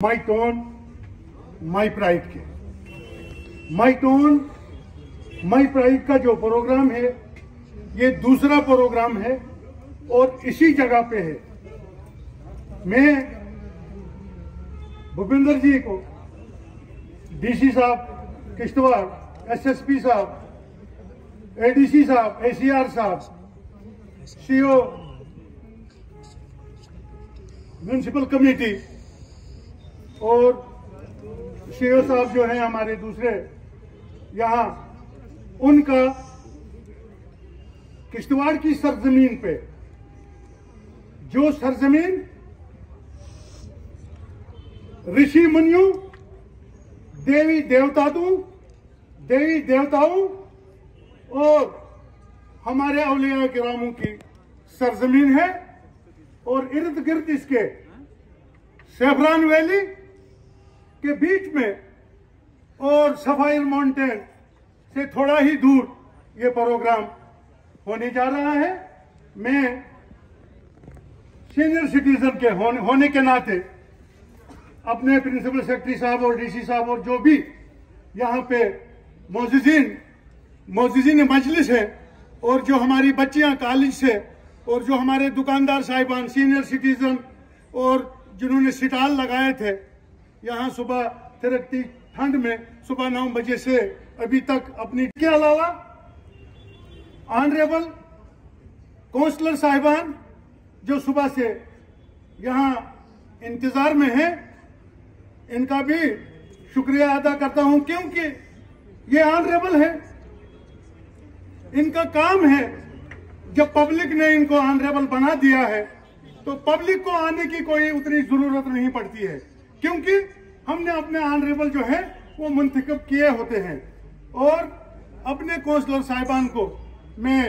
My tone my pride के माई tone my pride का जो प्रोग्राम है ये दूसरा प्रोग्राम है और इसी जगह पे है। मैं भूपिंदर जी को, डीसी साहब किश्तवाड़, एसएसपी साहब, एडीसी साहब, एसीआर साहब, सीओ म्यूनिसिपल कमेटी और सीओ साहब जो हैं हमारे दूसरे यहाँ, उनका किश्तवाड़ की सरजमीन पे, जो सरजमीन ऋषि मुनियों, देवी देवताओं और हमारे औलिया किरामों की सरजमीन है और इर्द गिर्द इसके सेफरान वैली के बीच में और सफायर माउंटेन से थोड़ा ही दूर ये प्रोग्राम होने जा रहा है। मैं सीनियर सिटीजन के होने के नाते अपने प्रिंसिपल सेक्रेटरी साहब और डीसी साहब और जो भी यहाँ पे मोजिजीन मजलिस है और जो हमारी बच्चियां कॉलेज से और जो हमारे दुकानदार साहिबान, सीनियर सिटीजन और जिन्होंने स्टॉल लगाए थे यहाँ सुबह तिरकती ठंड में सुबह 9 बजे से अभी तक अपनी के अलावा ऑनरेबल काउंसलर साहिबान जो सुबह से यहाँ इंतजार में हैं, इनका भी शुक्रिया अदा करता हूं क्योंकि ये ऑनरेबल है। इनका काम है, जब पब्लिक ने इनको ऑनरेबल बना दिया है तो पब्लिक को आने की कोई उतनी जरूरत नहीं पड़ती है क्योंकि हमने अपने ऑनरेबल जो है वो मुंतखब किए होते हैं। और अपने काउंसलर साहिबान को मैं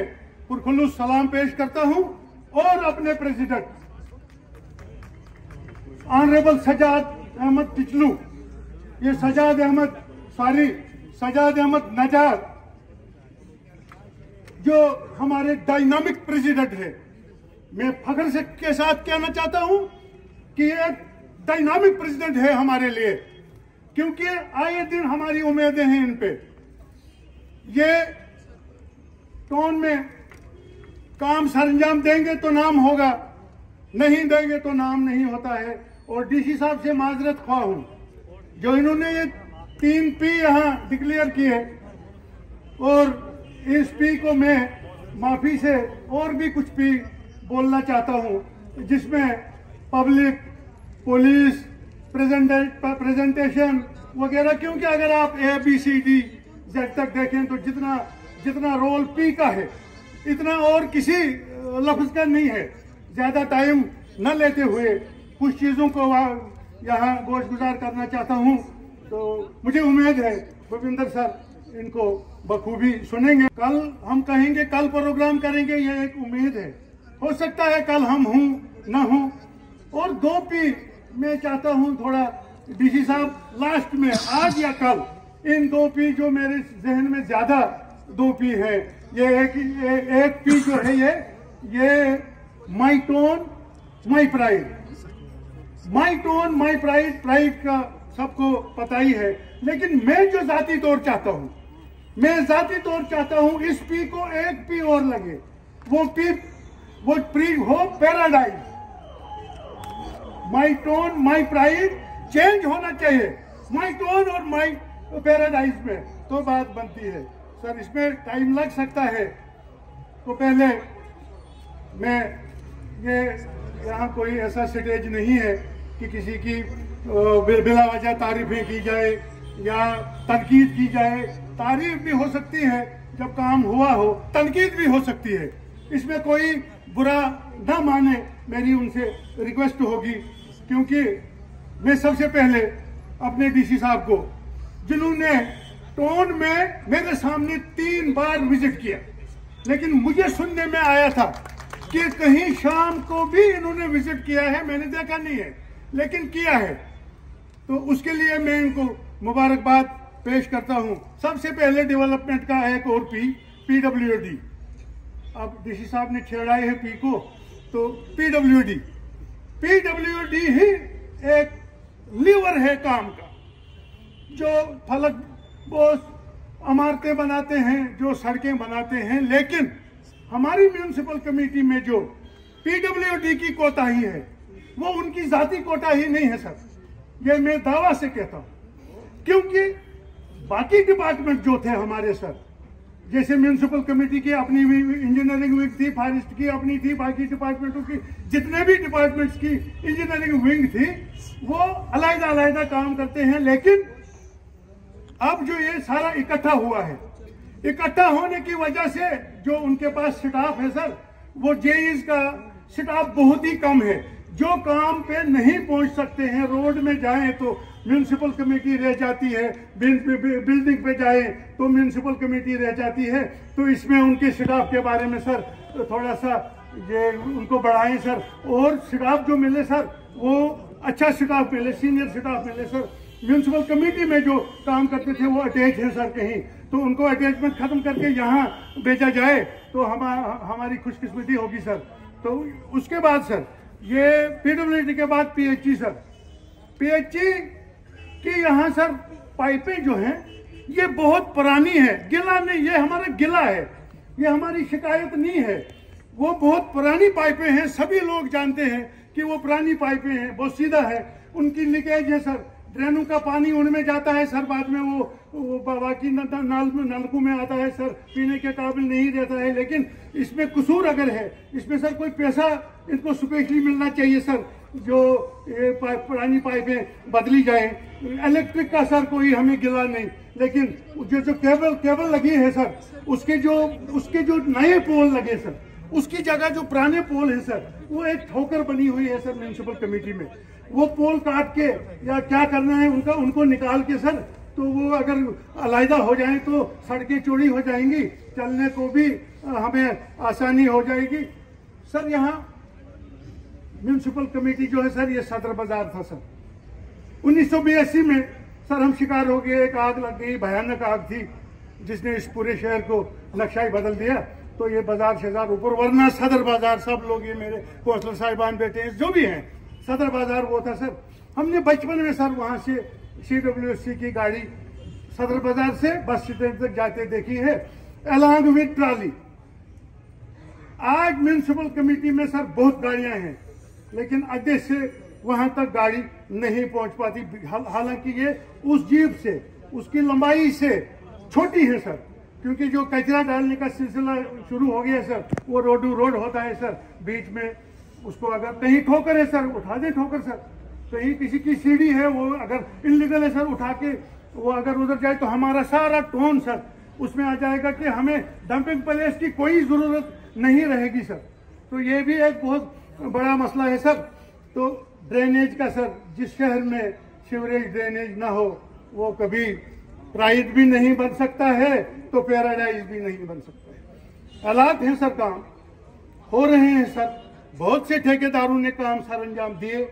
पुरखुलूस सलाम पेश करता हूं और अपने प्रेसिडेंट ऑनरेबल सजाद अहमद टिचलू, ये सजाद अहमद नजार जो हमारे डायनामिक प्रेसिडेंट है, मैं फख्र से के साथ कहना चाहता हूं कि ये डायनामिक प्रेसिडेंट है हमारे लिए क्योंकि आए दिन हमारी उम्मीदें हैं इन पे। ये टोन में काम सरंजाम देंगे तो नाम होगा, नहीं देंगे तो नाम नहीं होता है। और डीसी साहब से माजरत ख्वाह हूं जो इन्होंने ये 3 P यहाँ डिक्लेयर किए और इस P को मैं माफी से और भी कुछ P बोलना चाहता हूं जिसमें पब्लिक, पुलिस, प्रेजेंटेशन वगैरह, क्योंकि अगर आप ABCD तक देखें तो जितना रोल P का है इतना और किसी लफ्ज का नहीं है। ज्यादा टाइम न लेते हुए कुछ चीजों को यहाँ गोशगुजार करना चाहता हूँ। तो मुझे उम्मीद है भूपिंदर सर इनको बखूबी सुनेंगे। कल हम कहेंगे, कल प्रोग्राम करेंगे, ये एक उम्मीद है। हो सकता है कल हम हूं न हूं। और 2 P मैं चाहता हूं थोड़ा डीसी साहब लास्ट में, आज या कल, इन 2 P जो मेरे जहन में ज्यादा 2 P है, ये एक P जो है ये my tone my pride. My tone my pride का सबको पता ही है, लेकिन मैं जो जाती तौर चाहता हूं, मैं जाती तौर चाहता हूं इस P को एक P और लगे, वो प्री हो paradise. My tone my pride change होना चाहिए माई टोन और माई पैराडाइज में, तो बात बनती है। सर इसमें टाइम लग सकता है, तो पहले मैं ये यहाँ कोई ऐसा स्टेज नहीं है कि किसी की बिला वजह तारीफें की जाए या तनकीद की जाए। तारीफ भी हो सकती है जब काम हुआ हो, तनकीद भी हो सकती है, इसमें कोई बुरा ना माने, मेरी उनसे रिक्वेस्ट होगी। क्योंकि मैं सबसे पहले अपने डीसी साहब को, जिन्होंने टोन में मेरे सामने 3 बार विजिट किया, लेकिन मुझे सुनने में आया था कि कहीं शाम को भी इन्होंने विजिट किया है, मैंने देखा नहीं है लेकिन किया है, तो उसके लिए मैं इनको मुबारकबाद पेश करता हूं। सबसे पहले डेवलपमेंट का एक और PWD, अब डीसी साहब ने छेड़ाए है P को, तो PWD ही एक लीवर है काम का। जो फलक बोस इमारतें बनाते हैं, जो सड़कें बनाते हैं, लेकिन हमारी म्यूनिसिपल कमेटी में जो पीडब्ल्यूडी की कोताही है वो उनकी जाती कोताही नहीं है सर, ये मैं दावा से कहता हूं। क्योंकि बाकी डिपार्टमेंट जो थे हमारे सर, जैसे म्यूनिसिपल कमेटी की अपनी इंजीनियरिंग विंग थी, फॉरेस्ट की अपनी थी, बाकी डिपार्टमेंटों की जितने भी डिपार्टमेंट्स की इंजीनियरिंग विंग थी वो अलग-अलग काम करते हैं। लेकिन अब जो ये सारा इकट्ठा हुआ है, इकट्ठा होने की वजह से जो उनके पास स्टाफ है सर, वो जेईज का स्टाफ बहुत ही कम है। जो काम पे नहीं पहुंच सकते हैं, रोड में जाएं तो म्यूनिसिपल कमेटी रह जाती है, बिल्डिंग पे जाएं तो म्यूनिसिपल कमेटी रह जाती है। तो इसमें उनके स्टाफ के बारे में सर थोड़ा सा ये उनको बढ़ाएं सर, और स्टाफ जो मिले सर वो अच्छा स्टाफ मिले, सीनियर स्टाफ मिले सर। म्यूनिसिपल कमेटी में जो काम करते थे वो अटैच है सर कहीं, तो उनको अटैचमेंट खत्म करके यहाँ भेजा जाए तो हमारी खुशकिस्मती होगी सर। तो उसके बाद सर ये पीडब्ल्यूडी के बाद पीएचई सर, पीएचई की यहाँ सर पाइपें जो हैं ये बहुत पुरानी है, गिला नहीं, ये हमारा गिला है, ये हमारी शिकायत नहीं है। वो बहुत पुरानी पाइपें हैं, सभी लोग जानते हैं कि वो पुरानी पाइपें हैं, बहुत सीधा है, उनकी लीकेज है सर, ड्रेनों का पानी उनमें जाता है सर, बाद में वो बाकी नलकों में आता है सर, पीने के काबिल नहीं रहता है। लेकिन इसमें कसूर अगर है, इसमें सर कोई पैसा इनको स्पेशली मिलना चाहिए सर, जो ये पुरानी पाइपें बदली जाए। इलेक्ट्रिक का सर कोई हमें गिला नहीं, लेकिन जो केबल लगी है सर, उसके जो नए पोल लगे सर, उसकी जगह जो पुराने पोल है सर, वो एक ठोकर बनी हुई है सर म्यूनिसिपल कमेटी में। वो पोल काट के या क्या करना है उनको निकाल के सर, तो वो अगर अलहदा हो जाए तो सड़कें चौड़ी हो जाएंगी, चलने को भी हमें आसानी हो जाएगी सर। यहाँ म्यूनिसिपल कमेटी जो है सर, ये सदर बाजार था सर। 1982 में सर हम शिकार हो गए, एक आग लग गई, भयानक आग थी जिसने इस पूरे शहर को नक्शा ही बदल दिया। तो ये बाजार शहजार ऊपर, वरना सदर बाजार, सब लोग ये मेरे कौंसलर साहिबान बेटे हैं जो भी हैं, सदर बाजार वो था सर। हमने बचपन में सर वहां से CWSC की गाड़ी सदर बाजार से बस स्टैंड तक जाते देखी है, अलॉन्ग विद ट्रॉली। आज म्यूनिसिपल कमेटी में सर बहुत गाड़ियां हैं, लेकिन अड्डे से वहां तक गाड़ी नहीं पहुंच पाती। हालांकि ये उस जीप से, उसकी लंबाई से छोटी है सर, क्योंकि जो कचरा डालने का सिलसिला शुरू हो गया सर, वो रोड होता है सर, बीच में उसको अगर कहीं ठोकर है सर, उठा दे ठोकर सर, कहीं किसी की सीढ़ी है वो अगर इनलीगल है सर, उठा के वो अगर उधर जाए तो हमारा सारा टोन सर उसमें आ जाएगा कि हमें डंपिंग प्लेस की कोई जरूरत नहीं रहेगी सर। तो ये भी एक बहुत बड़ा मसला है सर। तो ड्रेनेज का सर, जिस शहर में सीवरेज ड्रेनेज ना हो वो कभी प्राइड भी नहीं बन सकता है, तो पैराडाइज भी नहीं बन सकता है। हालात हैं सर, काम हो रहे हैं सर, बहुत से ठेकेदारों ने काम सर अंजाम दिए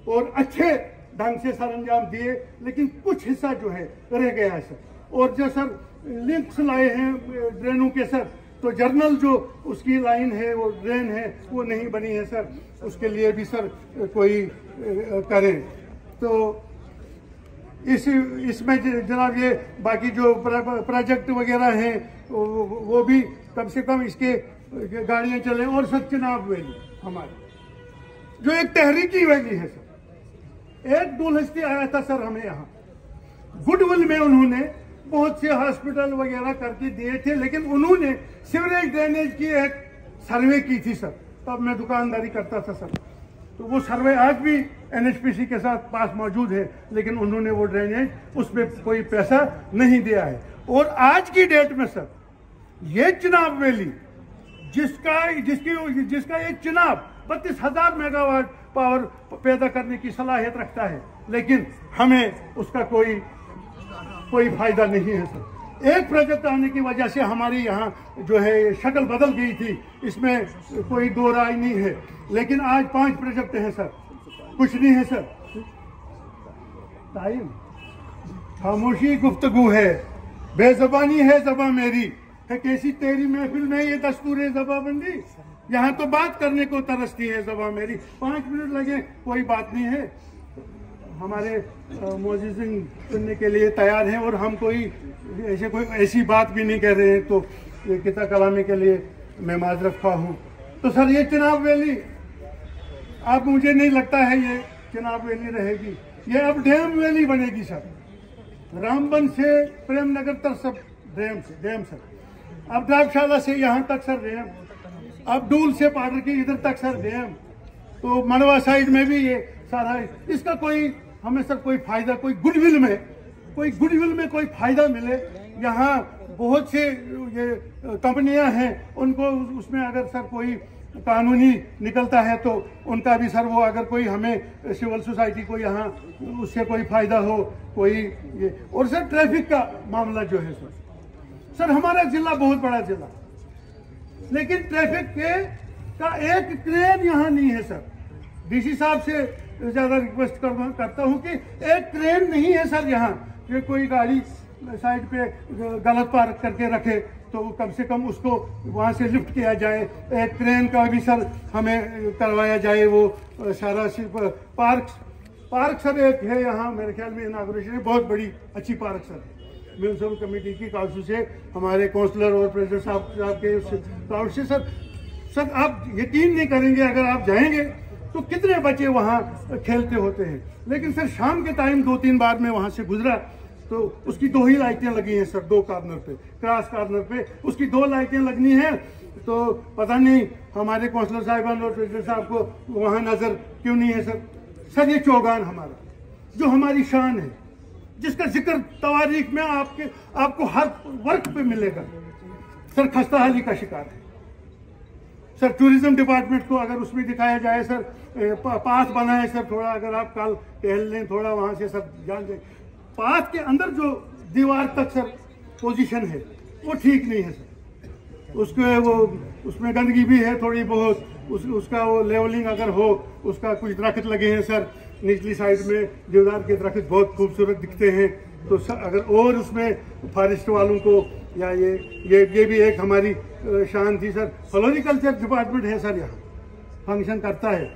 और अच्छे ढंग से सर अंजाम दिए, लेकिन कुछ हिस्सा जो है रह गया है सर। और जो सर लिंक्स लाए हैं ड्रेनों के सर, तो जर्नल जो उसकी लाइन है, वो ड्रेन है, वो नहीं बनी है सर, उसके लिए भी सर कोई करे। तो इसमें जनाब ये बाकी जो प्रोजेक्ट वगैरह हैं वो भी कम से कम इसके गाड़ियां चले। और सर चिनाब वैली हमारी जो एक तहरीकी वैली है सर, एक दुलहस्ती आया था सर हमें यहाँ, गुडविल में उन्होंने बहुत से हॉस्पिटल वगैरह करके दिए थे, लेकिन उन्होंने सीवरेज ड्रेनेज की एक सर्वे की थी सर, तब मैं दुकानदारी करता था सर। तो वो सर्वे आज भी NHPC के साथ पास मौजूद है, लेकिन उन्होंने वो ड्रेनेज उसमें कोई पैसा नहीं दिया है। और आज की डेट में सर ये चिनाब वैली जिसका एक चिनाब 32,000 मेगावाट पावर पैदा करने की सलाहियत रखता है, लेकिन हमें उसका कोई फायदा नहीं है सर। एक प्रोजेक्ट आने की वजह से हमारी यहाँ जो है शक्ल बदल गई थी, इसमें कोई दो राय नहीं है। लेकिन आज 5 प्रोजेक्ट हैं सर, कुछ नहीं है सर। टाइम खामोशी गुफ्तगू है, बेजबानी है ज़बा मेरी, है कैसी तेरी महफिल में ये दस्तूर ज़बाबंदी, यहाँ तो बात करने को तरसती है ज़बा मेरी। 5 मिनट लगे कोई बात नहीं है। हमारे मोजिज़िन सुनने के लिए तैयार हैं और हम कोई ऐसी बात भी नहीं कह रहे हैं, तो ये किता कलामी के लिए मैं माजरत खा हूँ। तो सर ये चिनाब वैली अब मुझे नहीं लगता है ये चिनाब वैली रहेगी, ये अब डैम वैली बनेगी सर। रामबन से प्रेमनगर तक सब डैम सर, अब ड्राबशाला से यहाँ तक सर डैम, अब डूल से पाडर की इधर तक सर डैम, तो मनवा साइड में भी ये सारा। इसका कोई हमें सर कोई फायदा, कोई गुडविल में कोई फायदा मिले। यहाँ बहुत से ये कंपनियां हैं, उनको उसमें अगर सर कोई कानूनी निकलता है तो उनका भी सर वो अगर कोई हमें सिविल सोसाइटी को यहाँ उससे कोई फायदा हो कोई ये। और सर ट्रैफिक का मामला जो है सर हमारा जिला बहुत बड़ा जिला, लेकिन ट्रैफिक का एक क्रेन यहाँ नहीं है सर। डीसी साहब से ज्यादा रिक्वेस्ट करता हूँ कि एक क्रेन नहीं है सर यहाँ, कि कोई गाड़ी साइड पे गलत पार्क करके रखे तो कम से कम उसको वहाँ से लिफ्ट किया जाए। एक क्रेन का भी सर हमें करवाया जाए। वो सारा सिर्फ पार्क सर एक है यहाँ, मेरे ख्याल में इनागुरेशन है, बहुत बड़ी अच्छी पार्क सर म्यूनसिपल कमेटी की काउंसिल से, हमारे काउंसलर और प्रेसिडेंट साहब के काउंसिल से सर आप यकीन नहीं करेंगे, अगर आप जाएंगे तो कितने बच्चे वहाँ खेलते होते हैं। लेकिन सर शाम के टाइम 2-3 बार मैं वहाँ से गुजरा तो उसकी 2 ही लाइटें लगी हैं सर, 2 कॉर्नर पे, क्रॉस कॉर्नर पे उसकी 2 लाइटें लगनी है। तो पता नहीं हमारे काउंसलर साहिबान और प्रेसिडेंट साहब को वहाँ नजर क्यों नहीं है सर। ये चौगान हमारा जो हमारी शान है, जिसका जिक्र तवारीख में आपको हर वर्क पे मिलेगा सर, खस्ताहाली का शिकार है सर। टूरिज्म डिपार्टमेंट को अगर उसमें दिखाया जाए सर, पाथ बनाए सर, थोड़ा अगर आप कल टहल लें थोड़ा वहाँ से सर जान दें, पाथ के अंदर जो दीवार तक सर पोजीशन है वो ठीक नहीं है सर। उसमें गंदगी भी है थोड़ी बहुत, उसका वो लेवलिंग अगर हो, उसका कुछ दरख्त लगे हैं सर निचली साइड में, देवदार के दरख्त बहुत खूबसूरत दिखते हैं। तो सर अगर और उसमें फॉरेस्ट वालों को या ये भी एक हमारी शान थी सर। फ्लोरिकल्चर डिपार्टमेंट है सर, यहाँ फंक्शन करता है,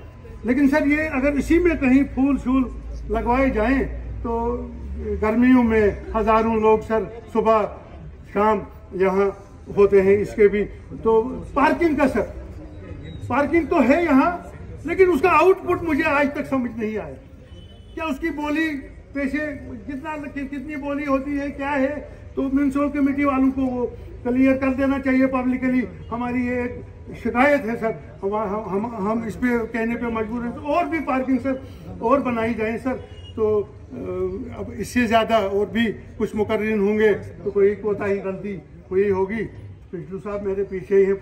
लेकिन सर ये अगर इसी में कहीं फूल शूल लगवाए जाएं तो गर्मियों में हजारों लोग सर सुबह शाम यहाँ होते हैं। इसके भी तो पार्किंग का सर, पार्किंग तो है यहाँ, लेकिन उसका आउटपुट मुझे आज तक समझ नहीं आया। क्या उसकी बोली पैसे कितनी बोली होती है, क्या है, तो म्यूनसिपल कमेटी वालों को वो क्लियर कर देना चाहिए पब्लिकली। हमारी ये एक शिकायत है सर, हम इस पे कहने पे मजबूर हैं। तो और भी पार्किंग सर और बनाई जाए सर, तो अब इससे ज़्यादा और भी कुछ मुकर्रिर होंगे तो कोई कोताही गलती हुई होगी। पिछलू साहब मेरे पीछे ही हैं।